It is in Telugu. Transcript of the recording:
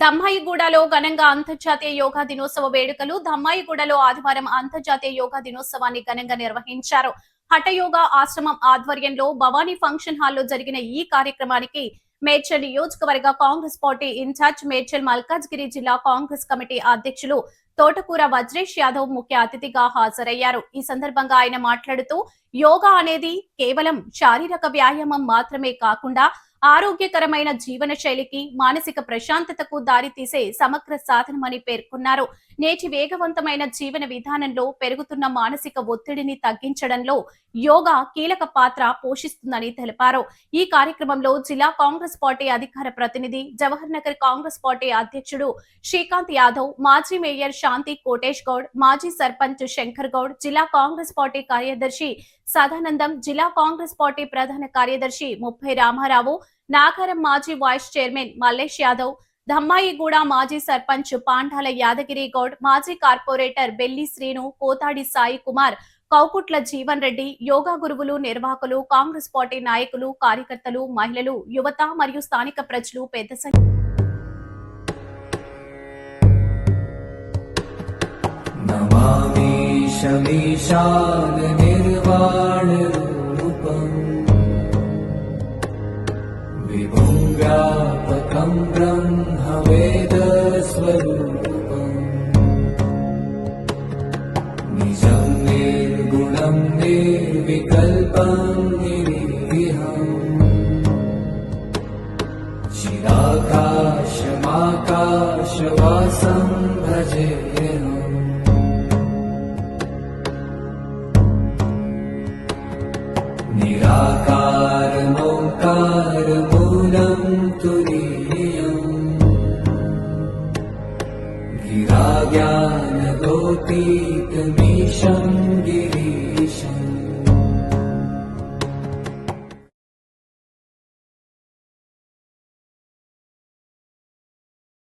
ధమ్మాయిగూడలో ఘనంగా అంతర్జాతీయ యోగా దినోత్సవ వేడుకలు. ధమ్మాయిగూడలో ఆదివారం అంతర్జాతీయ యోగా దినోత్సవాన్ని ఘనంగా నిర్వహించారు. హఠయోగా ఆశ్రమం ఆధ్వర్యంలో భవానీ ఫంక్షన్ హాల్లో జరిగిన ఈ కార్యక్రమానికి మేడ్చల్ నియోజకవర్గ కాంగ్రెస్ పార్టీ ఇన్ఛార్జ్, మేడ్చల్ మల్కాజ్గిరి జిల్లా కాంగ్రెస్ కమిటీ అధ్యక్షులు తోటకూర వజ్రేష్ యాదవ్ ముఖ్య అతిథిగా హాజరయ్యారు. ఈ సందర్భంగా ఆయన మాట్లాడుతూ, యోగా అనేది కేవలం శారీరక వ్యాయామం మాత్రమే కాకుండా ఆరోగ్యకరమైన జీవన శైలికి, మానసిక ప్రశాంతతకు దారితీసే సమగ్ర సాధనమని పేర్కొన్నారు. నేటి వేగవంతమైన జీవన విధానంలో పెరుగుతున్న మానసిక ఒత్తిడిని తగ్గించడంలో యోగా కీలక పాత్ర పోషిస్తుందని తెలిపారు. ఈ కార్యక్రమంలో జిల్లా కాంగ్రెస్ పార్టీ అధికార ప్రతినిధి, జవహర్ నగర్ కాంగ్రెస్ పార్టీ అధ్యక్షుడు శ్రీకాంత్ యాదవ్, మాజీ మేయర్ శాంతి కోటేష్ గౌడ్, మాజీ సర్పంచ్ శంకర్ గౌడ్, జిల్లా కాంగ్రెస్ పార్టీ కార్యదర్శి సదానందం, జిల్లా కాంగ్రెస్ పార్టీ ప్రధాన కార్యదర్శి ముప్పై రామారావు, నాగారం మాజీ వైస్ చైర్మన్ మల్లేష్ యాదవ్, ధమ్మాయిగూడ మాజీ సర్పంచ్ పాండాల యాదగిరి గౌడ్, మాజీ కార్పొరేటర్ బెల్లి శ్రీను, కోతాడి సాయి కుమార్, కౌకుట్ల జీవన్ రెడ్డి, యోగా గురువులు, నిర్వాహకులు, కాంగ్రెస్ పార్టీ నాయకులు, కార్యకర్తలు, మహిళలు, యువత మరియు స్థానిక ప్రజలు పెద్ద సంఖ్యలో व्यापकं ब्रह्मवेदस्वरूपम् निजं निर्गुणं निर्विकल्पं निरीहम् चिराकाशमाकाशवासं भजेऽहम् निराकारमोङ्कारमूलं तुरीयम् गिराज्ञानगोपीतमीशं गिरि